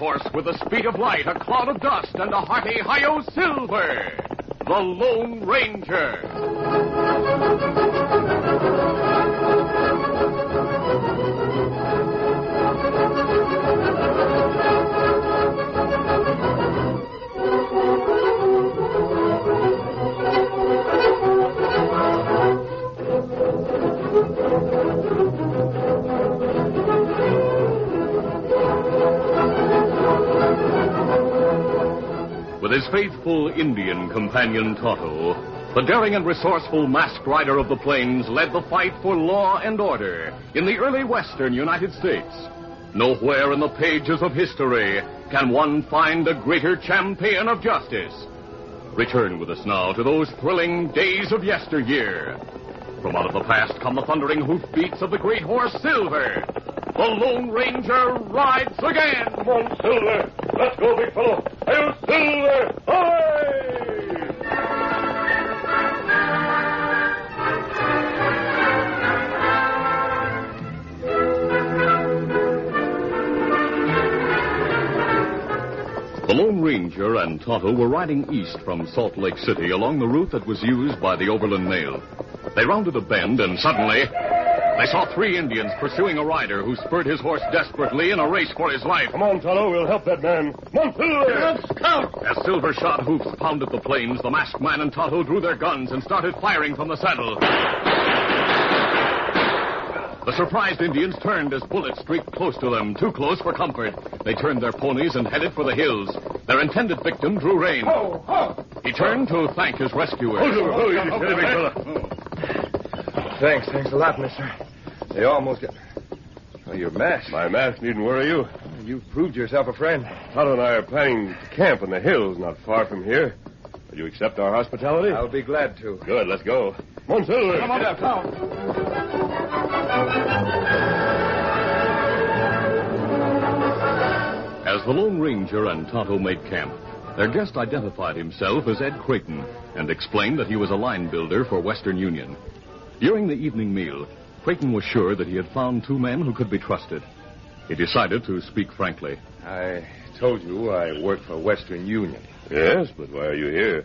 horse with the speed of light, a cloud of dust, and a hearty hi-yo silver, the Lone Ranger. With his faithful Indian companion Tonto, the daring and resourceful masked rider of the plains led the fight for law and order in the early western United States. Nowhere in the pages of history can one find a greater champion of justice. Return with us now to those thrilling days of yesteryear. From out of the past come the thundering hoofbeats of the great horse Silver. The Lone Ranger rides again. Come on, Silver. Let's go, big fellow. Hail, Silver! Away! The Lone Ranger and Tonto were riding east from Salt Lake City along the route that was used by the Overland Mail. They rounded a bend, and suddenly they saw 3 Indians pursuing a rider who spurred his horse desperately in a race for his life. Come on, Tonto. We'll help that man. Come on, Silver! Scout! As Silver shod hoofs pounded the plains, the masked man and Tonto drew their guns and started firing from the saddle. The surprised Indians turned as bullets streaked close to them, too close for comfort. They turned their ponies and headed for the hills. Their intended victim drew rein. Ho, ho! He turned to thank his rescuers. Thanks a lot, mister. They almost got... Oh, your mask. My mask needn't worry you. You've proved yourself a friend. Tonto and I are planning to camp in the hills not far from here. Will you accept our hospitality? I'll be glad to. Good, let's go. Come on, Silver. Come on, come. As the Lone Ranger and Tonto made camp, their guest identified himself as Ed Creighton and explained that he was a line builder for Western Union. During the evening meal, Creighton was sure that he had found 2 men who could be trusted. He decided to speak frankly. I told you I work for Western Union. Yes, but why are you here?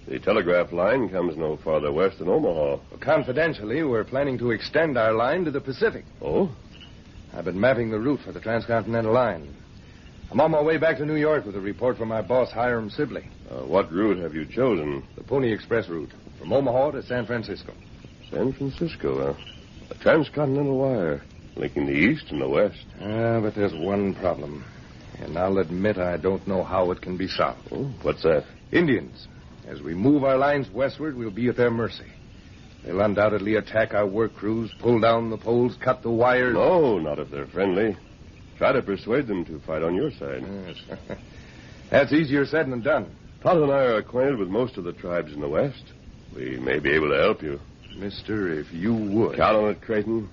The telegraph line comes no farther west than Omaha. Well, confidentially, we're planning to extend our line to the Pacific. Oh? I've been mapping the route for the transcontinental line. I'm on my way back to New York with a report from my boss, Hiram Sibley. What route have you chosen? The Pony Express route, from Omaha to San Francisco. San Francisco, huh? A transcontinental wire, linking the east and the west. But there's one problem. And I'll admit I don't know how it can be solved. Oh, what's that? Indians. As we move our lines westward, we'll be at their mercy. They'll undoubtedly attack our work crews, pull down the poles, cut the wires. No, not if they're friendly. Try to persuade them to fight on your side. Yes. That's easier said than done. Tonto and I are acquainted with most of the tribes in the west. We may be able to help you. Mister, if you would. Count on it, Creighton.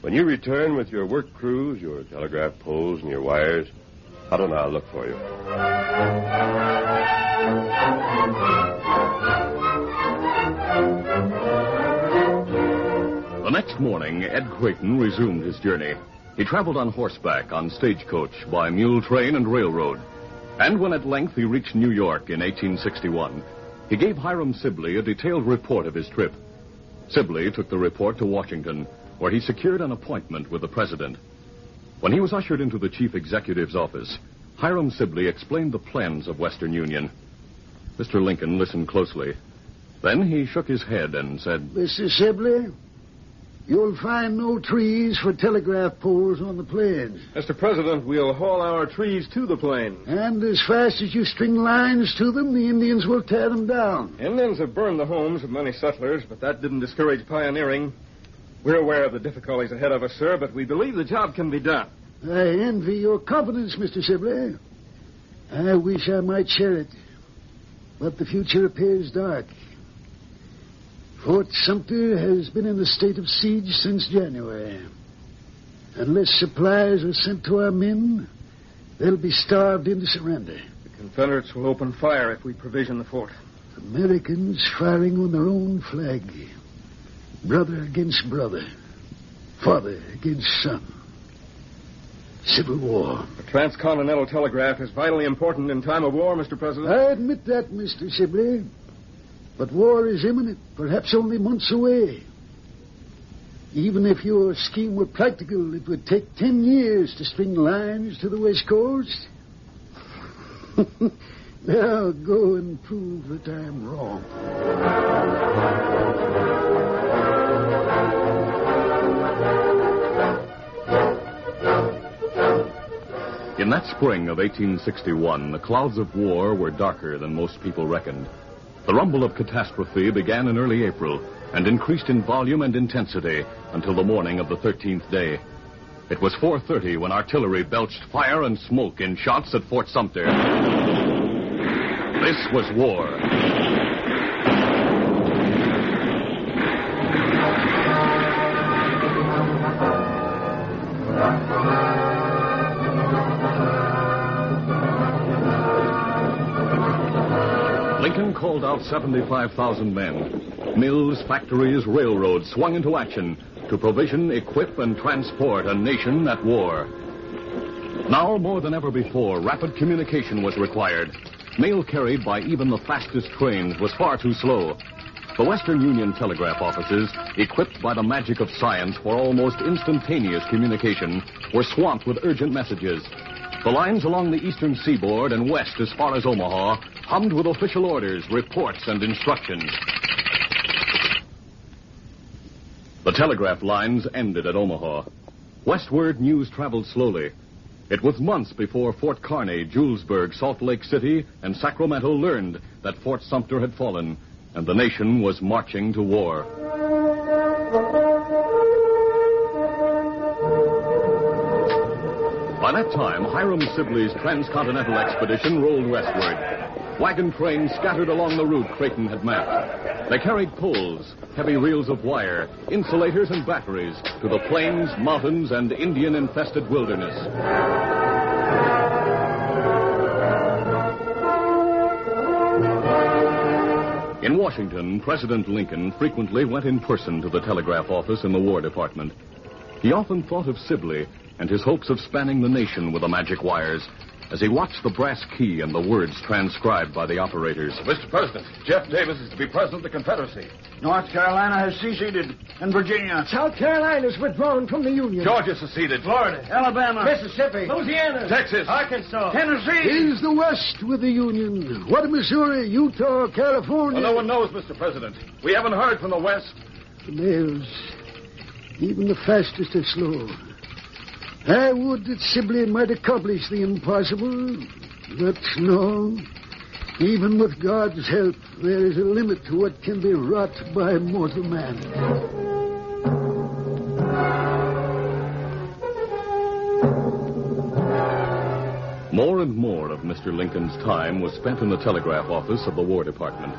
When you return with your work crews, your telegraph poles, and your wires, Tonto and I'll look for you. The next morning, Ed Creighton resumed his journey. He traveled on horseback, on stagecoach, by mule train and railroad. And when at length he reached New York in 1861, he gave Hiram Sibley a detailed report of his trip. Sibley took the report to Washington, where he secured an appointment with the president. When he was ushered into the chief executive's office, Hiram Sibley explained the plans of Western Union. Mr. Lincoln listened closely. Then he shook his head and said, Mr. Sibley, you'll find no trees for telegraph poles on the plains. Mr. President, we'll haul our trees to the plains. And as fast as you string lines to them, the Indians will tear them down. Indians have burned the homes of many settlers, but that didn't discourage pioneering. We're aware of the difficulties ahead of us, sir, but we believe the job can be done. I envy your confidence, Mr. Sibley. I wish I might share it. But the future appears dark. Fort Sumter has been in a state of siege since January. Unless supplies are sent to our men, they'll be starved into surrender. The Confederates will open fire if we provision the fort. Americans firing on their own flag. Brother against brother. Father against son. Civil War. The transcontinental telegraph is vitally important in time of war, Mr. President. I admit that, Mr. Sibley. But war is imminent, perhaps only months away. Even if your scheme were practical, it would take 10 years to string lines to the West Coast. Now go and prove that I'm wrong. In that spring of 1861, the clouds of war were darker than most people reckoned. The rumble of catastrophe began in early April and increased in volume and intensity until the morning of the 13th day. It was 4:30 when artillery belched fire and smoke in shots at Fort Sumter. This was war. Lincoln called out 75,000 men. Mills, factories, railroads swung into action to provision, equip, and transport a nation at war. Now, more than ever before, rapid communication was required. Mail carried by even the fastest trains was far too slow. The Western Union telegraph offices, equipped by the magic of science for almost instantaneous communication, were swamped with urgent messages. The lines along the eastern seaboard and west as far as Omaha hummed with official orders, reports, and instructions. The telegraph lines ended at Omaha. Westward, news traveled slowly. It was months before Fort Kearny, Julesburg, Salt Lake City, and Sacramento learned that Fort Sumter had fallen, and the nation was marching to war. By that time, Hiram Sibley's transcontinental expedition rolled westward. Wagon trains scattered along the route Creighton had mapped. They carried poles, heavy reels of wire, insulators, and batteries to the plains, mountains, and Indian-infested wilderness. In Washington, President Lincoln frequently went in person to the telegraph office in the War Department. He often thought of Sibley and his hopes of spanning the nation with the magic wires as he watched the brass key and the words transcribed by the operators. Mr. President, Jeff Davis is to be president of the Confederacy. North Carolina has seceded, and Virginia. South Carolina's withdrawn from the Union. Georgia seceded. Florida. Alabama. Mississippi. Louisiana. Texas. Arkansas. Tennessee. Tennessee. Is the West with the Union? What of Missouri, Utah, California? Well, no one knows, Mr. President. We haven't heard from the West. The mails, even the fastest are slow. I would that Sibley might accomplish the impossible, but no. Even with God's help, there is a limit to what can be wrought by mortal man. More and more of Mr. Lincoln's time was spent in the telegraph office of the War Department.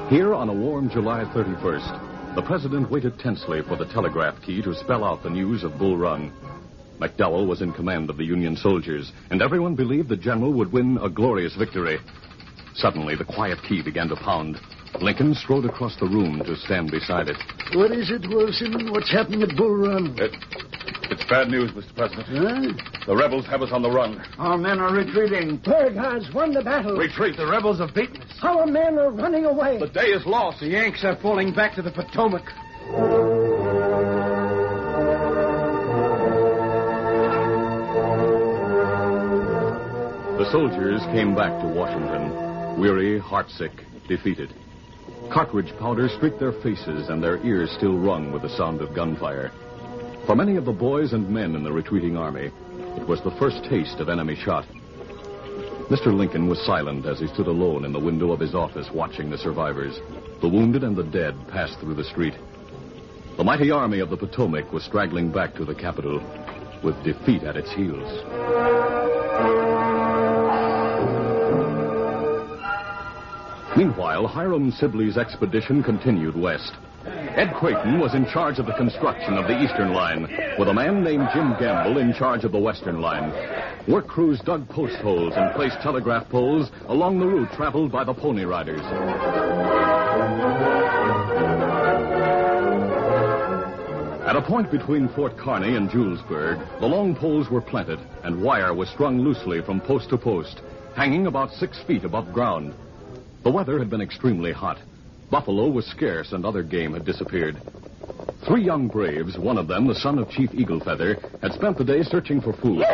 Here on a warm July 31st, the president waited tensely for the telegraph key to spell out the news of Bull Run. McDowell was in command of the Union soldiers, and everyone believed the general would win a glorious victory. Suddenly, the quiet key began to pound. Lincoln strode across the room to stand beside it. What is it, Wilson? What's happening at Bull Run? It's bad news, Mr. President. Huh? The rebels have us on the run. Our men are retreating. Beauregard's won the battle. Retreat. The rebels have beaten us. Our men are running away. The day is lost. The Yanks are falling back to the Potomac. The soldiers came back to Washington, weary, heartsick, defeated. Cartridge powder streaked their faces, and their ears still rung with the sound of gunfire. For many of the boys and men in the retreating army, it was the first taste of enemy shot. Mr. Lincoln was silent as he stood alone in the window of his office watching the survivors. The wounded and the dead passed through the street. The mighty army of the Potomac was straggling back to the capital with defeat at its heels. Meanwhile, Hiram Sibley's expedition continued west. Ed Creighton was in charge of the construction of the eastern line, with a man named Jim Gamble in charge of the western line. Work crews dug post holes and placed telegraph poles along the route traveled by the Pony Riders. At a point between Fort Kearny and Julesburg, the long poles were planted and wire was strung loosely from post to post, hanging about 6 feet above ground. The weather had been extremely hot. Buffalo was scarce and other game had disappeared. 3 young braves, one of them the son of Chief Eagle Feather, had spent the day searching for food.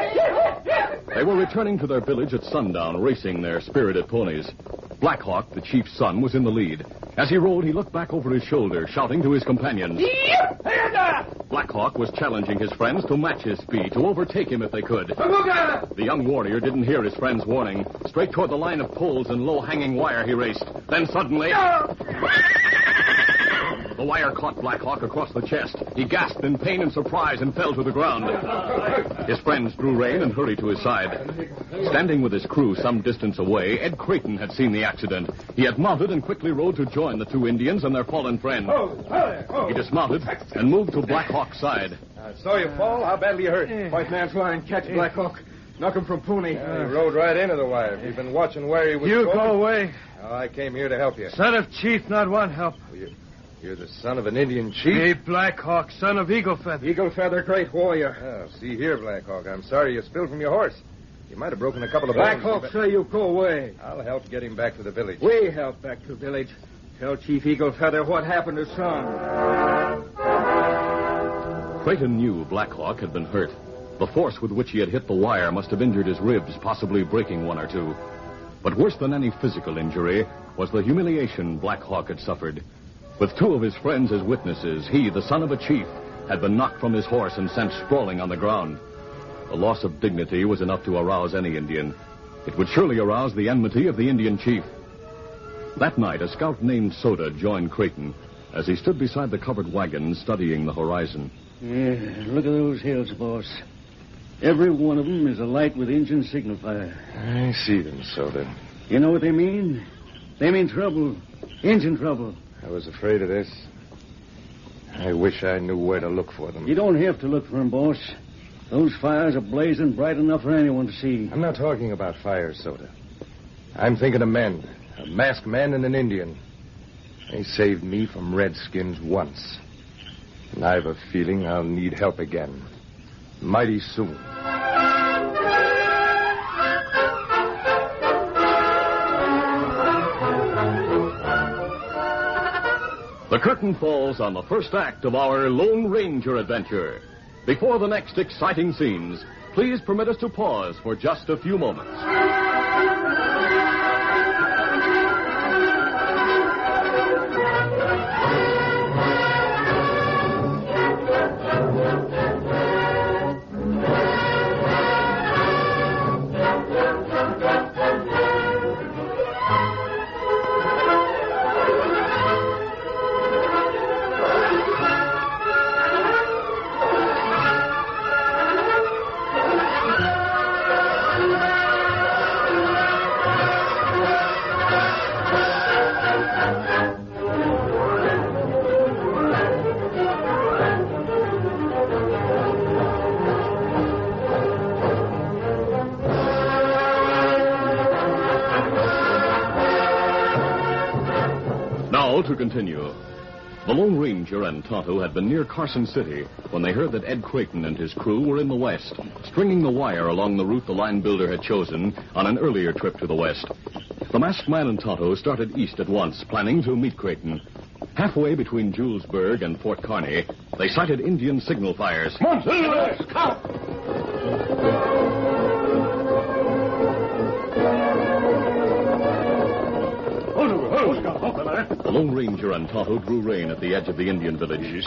They were returning to their village at sundown, racing their spirited ponies. Black Hawk, the chief's son, was in the lead. As he rode, he looked back over his shoulder, shouting to his companions. Black Hawk was challenging his friends to match his speed, to overtake him if they could. The young warrior didn't hear his friend's warning. Straight toward the line of poles and low-hanging wire he raced. Then suddenly... The wire caught Black Hawk across the chest. He gasped in pain and surprise and fell to the ground. His friends drew rein and hurried to his side. Standing with his crew some distance away, Ed Creighton had seen the accident. He had mounted and quickly rode to join the 2 Indians and their fallen friend. He dismounted and moved to Black Hawk's side. I saw you fall. How badly you hurt? White man's line. Catch Black Hawk. Knock him from Pony. He rode right into the wire. You've been watching where he was You going. go away. Oh, I came here to help you. Son of Chief, not want help. You're the son of an Indian chief? Me, Black Hawk, son of Eagle Feather. Eagle Feather, great warrior. Oh, see here, Black Hawk. I'm sorry you spilled from your horse. You might have broken a couple of Black bones. Hawk, say you go away. I'll help get him back to the village. We help back to village. Tell Chief Eagle Feather what happened to son. Creighton knew Black Hawk had been hurt. The force with which he had hit the wire must have injured his ribs, possibly breaking 1 or 2. But worse than any physical injury was the humiliation Black Hawk had suffered. With 2 of his friends as witnesses, he, the son of a chief, had been knocked from his horse and sent sprawling on the ground. The loss of dignity was enough to arouse any Indian. It would surely arouse the enmity of the Indian chief. That night, a scout named Soda joined Creighton as he stood beside the covered wagon studying the horizon. Yeah, look at those hills, boss. Every one of them is alight with Injun signal fire. I see them, Soda. You know what they mean? They mean trouble. Injun trouble. I was afraid of this. I wish I knew where to look for them. You don't have to look for them, boss. Those fires are blazing bright enough for anyone to see. I'm not talking about fire, Soda. I'm thinking of men. A masked man and an Indian. They saved me from redskins once. And I've a feeling I'll need help again. Mighty soon. The curtain falls on the first act of our Lone Ranger adventure. Before the next exciting scenes, please permit us to pause for just a few moments. To continue. The Lone Ranger and Tonto had been near Carson City when they heard that Ed Creighton and his crew were in the west, stringing the wire along the route the line builder had chosen on an earlier trip to the west. The masked man and Tonto started east at once, planning to meet Creighton. Halfway between Julesburg and Fort Kearny, they sighted Indian signal fires. Come on, come! The Lone Ranger and Tonto drew rein at the edge of the Indian village.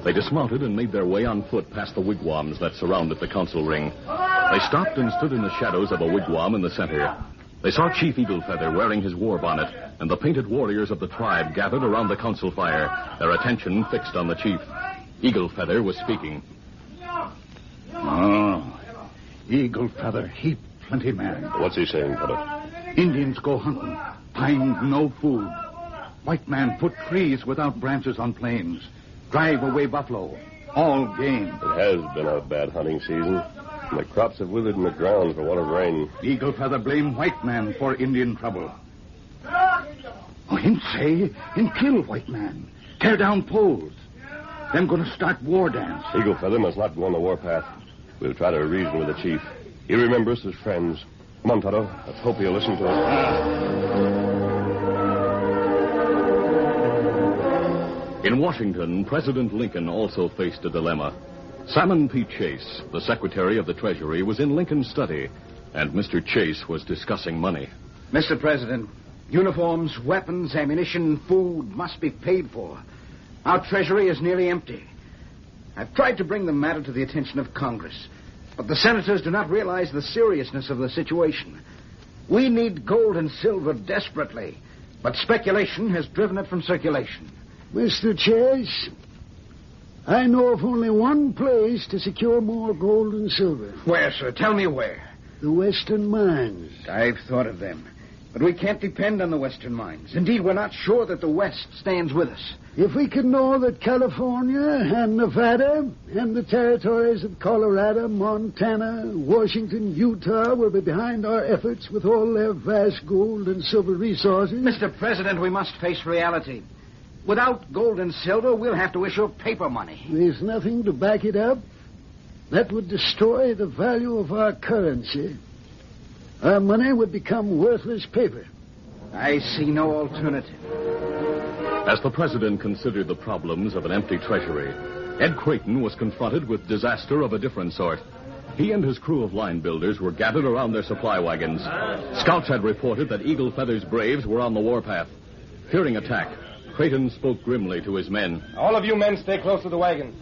They dismounted and made their way on foot past the wigwams that surrounded the council ring. They stopped and stood in the shadows of a wigwam in the center. They saw Chief Eagle Feather wearing his war bonnet, and the painted warriors of the tribe gathered around the council fire, their attention fixed on the chief. Eagle Feather was speaking. Oh, Eagle Feather, heap plenty man. What's he saying, Feather? Indians go hunting, find no food. White man put trees without branches on plains, drive away buffalo, all game. It has been a bad hunting season. And the crops have withered in the ground for want of rain. Eagle Feather blame white man for Indian trouble. Oh, him say, him kill white man, tear down poles. Them going to start war dance. Eagle Feather must not go on the warpath. We'll try to reason with the chief. He'll remember us as friends. Come on, Tonto. Let's hope he'll listen to us. In Washington, President Lincoln also faced a dilemma. Salmon P. Chase, the Secretary of the Treasury, was in Lincoln's study, and Mr. Chase was discussing money. Mr. President, uniforms, weapons, ammunition, food must be paid for. Our treasury is nearly empty. I've tried to bring the matter to the attention of Congress, but the senators do not realize the seriousness of the situation. We need gold and silver desperately, but speculation has driven it from circulation. Mr. Chase, I know of only one place to secure more gold and silver. Where, sir? Tell me where. The Western mines. I've thought of them. But we can't depend on the Western mines. Indeed, we're not sure that the West stands with us. If we could know that California and Nevada and the territories of Colorado, Montana, Washington, Utah will be behind our efforts with all their vast gold and silver resources. Mr. President, we must face reality. Without gold and silver, we'll have to issue paper money. There's nothing to back it up. That would destroy the value of our currency. Our money would become worthless paper. I see no alternative. As the president considered the problems of an empty treasury, Ed Creighton was confronted with disaster of a different sort. He and his crew of line builders were gathered around their supply wagons. Scouts had reported that Eagle Feather's braves were on the warpath. Fearing attack, Creighton spoke grimly to his men. All of you men stay close to the wagons.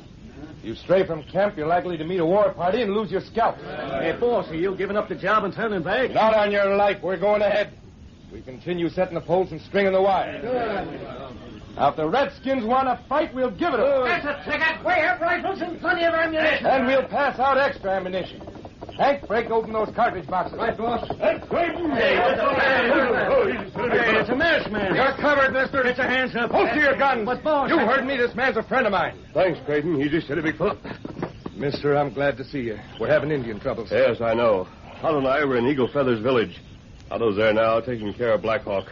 If you stray from camp, you're likely to meet a war party and lose your scalp. Hey, boss, are you giving up the job and turning back? Not on your life. We're going ahead. We continue setting the posts and stringing the wire. Now, if the Redskins want to fight, we'll give it them. That's a ticket. We have rifles and plenty of ammunition. And we'll pass out extra ammunition. Hank, break open those cartridge boxes. Right, boss. That's Creighton. Hey, it's a masked man. You're covered, mister. Get your hands up. Hold to your guns. But, boss... You heard me. This man's a friend of mine. Thanks, Creighton. You just said a big foot. Mister, I'm glad to see you. We're having Indian troubles. Yes, I know. Tonto and I were in Eagle Feather's village. Tonto's there now, taking care of Black Hawk.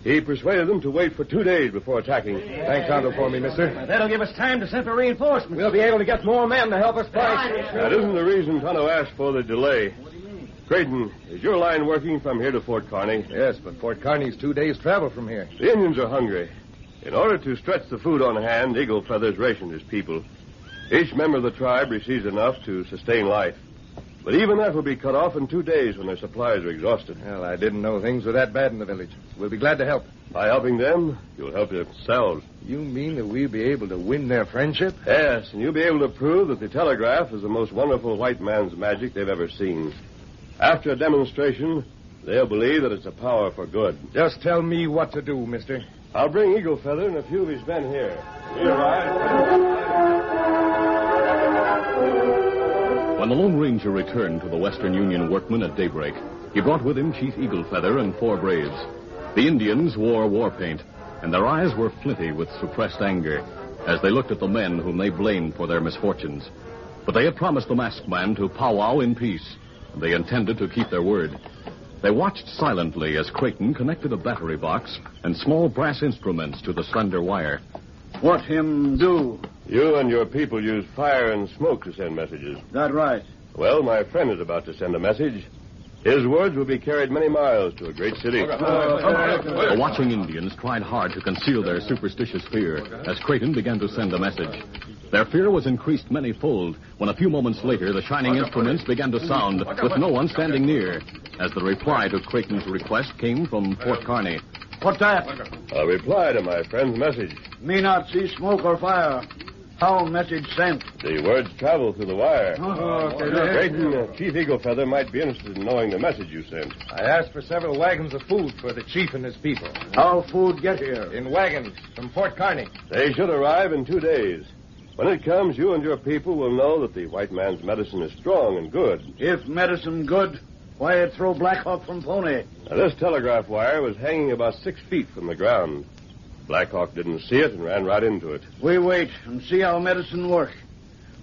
He persuaded them to wait for 2 days before attacking. Thank Tonto for me, mister. That'll give us time to send for reinforcements. We'll be able to get more men to help us fight. That isn't the reason Tonto asked for the delay. Creighton, is your line working from here to Fort Kearney? Yes, but Fort Kearney's 2 days' travel from here. The Indians are hungry. In order to stretch the food on hand, Eagle Feather's rationed his people. Each member of the tribe receives enough to sustain life. But even that will be cut off in 2 days when their supplies are exhausted. Well, I didn't know things were that bad in the village. We'll be glad to help. By helping them, you'll help yourselves. You mean that we'll be able to win their friendship? Yes, and you'll be able to prove that the telegraph is the most wonderful white man's magic they've ever seen. After a demonstration, they'll believe that it's a power for good. Just tell me what to do, mister. I'll bring Eagle Feather and a few of his men here. When the Lone Ranger returned to the Western Union workmen at daybreak, he brought with him Chief Eagle Feather and 4 braves. The Indians wore war paint, and their eyes were flinty with suppressed anger as they looked at the men whom they blamed for their misfortunes. But they had promised the masked man to powwow in peace, and they intended to keep their word. They watched silently as Creighton connected a battery box and small brass instruments to the slender wire. What him do? You and your people use fire and smoke to send messages. That right. Well, my friend is about to send a message. His words will be carried many miles to a great city. The watching Indians tried hard to conceal their superstitious fear as Creighton began to send a message. Their fear was increased many-fold when a few moments later the shining instruments began to sound with no one standing near as the reply to Creighton's request came from Fort Kearney. What that? A reply to my friend's message. Me not see smoke or fire. How message sent? The words travel through the wire. Okay. Creighton, Chief Eagle Feather might be interested in knowing the message you sent. I asked for several wagons of food for the chief and his people. How food get here? In wagons from Fort Kearney. They should arrive in 2 days. When it comes, you and your people will know that the white man's medicine is strong and good. If medicine good, why it throw Black Hawk from Pony? Now, this telegraph wire was hanging about 6 feet from the ground. Black Hawk didn't see it and ran right into it. We wait and see how medicine work.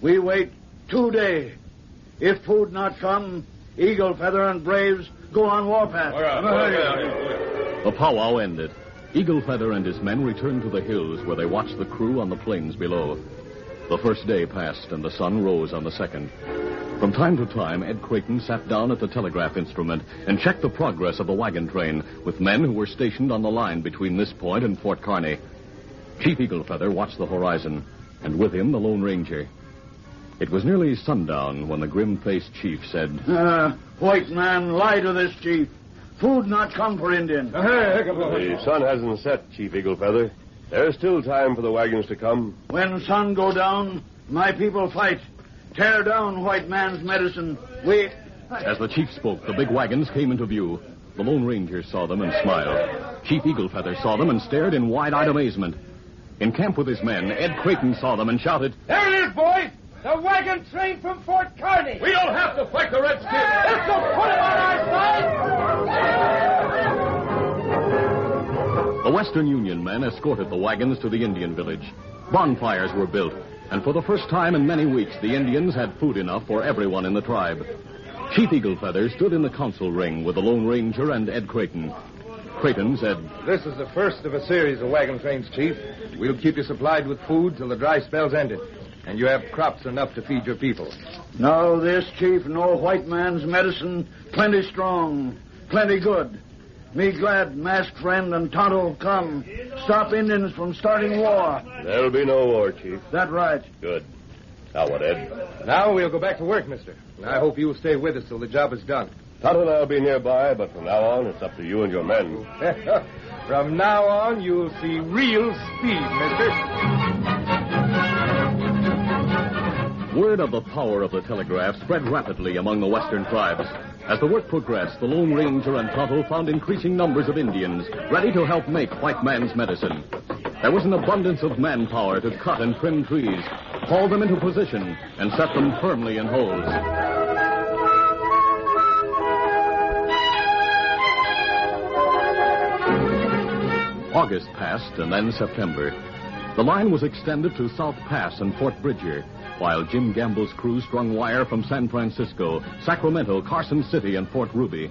We wait 2 days. If food not come, Eagle Feather and braves go on warpath. The powwow ended. Eagle Feather and his men returned to the hills where they watched the crew on the plains below. The first day passed, and the sun rose on the second. From time to time, Ed Creighton sat down at the telegraph instrument and checked the progress of the wagon train with men who were stationed on the line between this point and Fort Kearny. Chief Eaglefeather watched the horizon, and with him the Lone Ranger. It was nearly sundown when the grim-faced chief said, White man, lie to this chief. Food not come for Indian. The sun hasn't set, Chief Eaglefeather. There's still time for the wagons to come. When sun go down, my people fight. Tear down white man's medicine. As the chief spoke, the big wagons came into view. The Lone Ranger saw them and smiled. Chief Eaglefeather saw them and stared in wide-eyed amazement. In camp with his men, Ed Creighton saw them and shouted, There it is, boys! The wagon train from Fort Kearny! We don't have to fight the Redskins! Let's go put him on our side! The Western Union men escorted the wagons to the Indian village. Bonfires were built, and for the first time in many weeks, the Indians had food enough for everyone in the tribe. Chief Eaglefeather stood in the council ring with the Lone Ranger and Ed Creighton. Creighton said, This is the first of a series of wagon trains, Chief. We'll keep you supplied with food till the dry spell's ended, and you have crops enough to feed your people. No, this chief, no white man's medicine, plenty strong, plenty good. Me glad masked friend and Tonto come. Stop Indians from starting war. There'll be no war, Chief. That right. Good. Now what, Ed? Now we'll go back to work, mister. And I hope you'll stay with us till the job is done. Tonto and I'll be nearby, but from now on, it's up to you and your men. From now on, you'll see real speed, mister. Word of the power of the telegraph spread rapidly among the western tribes. As the work progressed, the Lone Ranger and Tonto found increasing numbers of Indians ready to help make white man's medicine. There was an abundance of manpower to cut and trim trees, haul them into position, and set them firmly in holes. August passed, and then September. The line was extended to South Pass and Fort Bridger, while Jim Gamble's crew strung wire from San Francisco, Sacramento, Carson City, and Fort Ruby.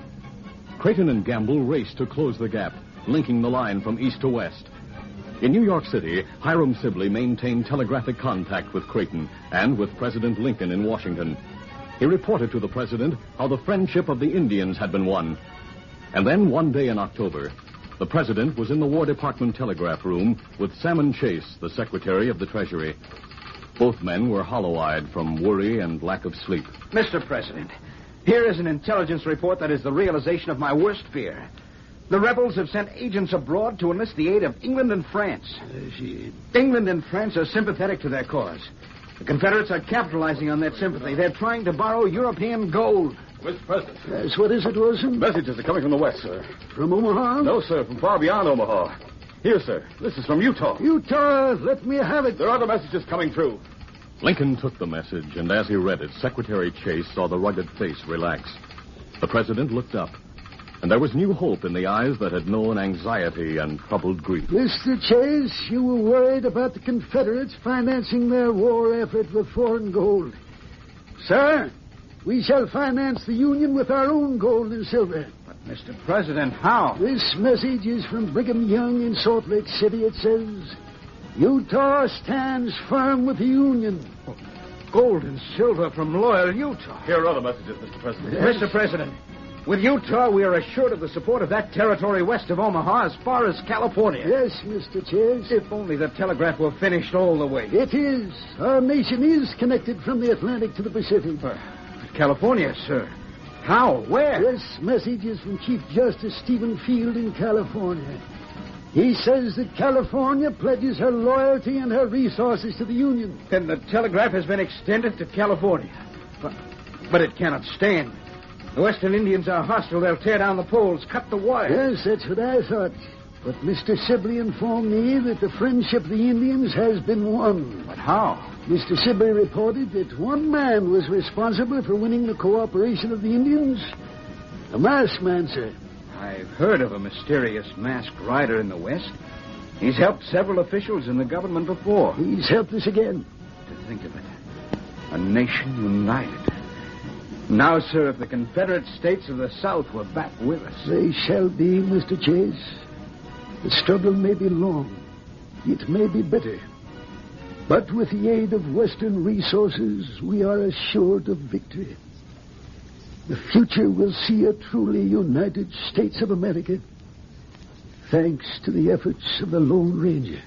Creighton and Gamble raced to close the gap, linking the line from east to west. In New York City, Hiram Sibley maintained telegraphic contact with Creighton and with President Lincoln in Washington. He reported to the president how the friendship of the Indians had been won. And then one day in October, the president was in the War Department telegraph room with Salmon Chase, the Secretary of the Treasury. Both men were hollow-eyed from worry and lack of sleep. Mr. President, here is an intelligence report that is the realization of my worst fear. The rebels have sent agents abroad to enlist the aid of England and France. England and France are sympathetic to their cause. The Confederates are capitalizing on that sympathy. They're trying to borrow European gold. Mr. President. Yes, what is it, Wilson? Messages are coming from the west, sir. From Omaha? No, sir, from far beyond Omaha. Here, sir. This is from Utah. Utah, let me have it. There are other messages coming through. Lincoln took the message, and as he read it, Secretary Chase saw the rugged face relax. The president looked up, and there was new hope in the eyes that had known anxiety and troubled grief. Mr. Chase, you were worried about the Confederates financing their war effort with foreign gold. Sir, we shall finance the Union with our own gold and silver. But, Mr. President, how? This message is from Brigham Young in Salt Lake City. It says, Utah stands firm with the Union. Gold and silver from loyal Utah. Here are other messages, Mr. President. Mr. President, with Utah, we are assured of the support of that territory west of Omaha as far as California. Yes, Mr. Chase. If only the telegraph were finished all the way. It is. Our nation is connected from the Atlantic to the Pacific. California, sir. How? Where? This message is from Chief Justice Stephen Field in California. He says that California pledges her loyalty and her resources to the Union. Then the telegraph has been extended to California. But it cannot stand. The Western Indians are hostile. They'll tear down the poles, cut the wire. Yes, that's what I thought. But Mr. Sibley informed me that the friendship of the Indians has been won. But how? Mr. Sibley reported that one man was responsible for winning the cooperation of the Indians. A masked man, sir. I've heard of a mysterious masked rider in the West. He's helped several officials in the government before. He's helped us again. To think of it. A nation united. Now, sir, if the Confederate States of the South were back with us. They shall be, Mr. Chase. The struggle may be long. It may be bitter. But with the aid of Western resources, we are assured of victory. The future will see a truly United States of America, thanks to the efforts of the Lone Ranger.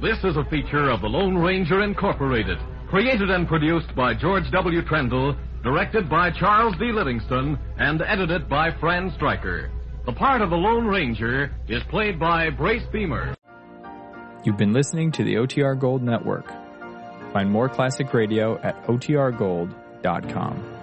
This is a feature of the Lone Ranger Incorporated, created and produced by George W. Trendle, directed by Charles D. Livingston, and edited by Fran Stryker. The part of the Lone Ranger is played by Brace Beamer. You've been listening to the OTR Gold Network. Find more classic radio at otrgold.com.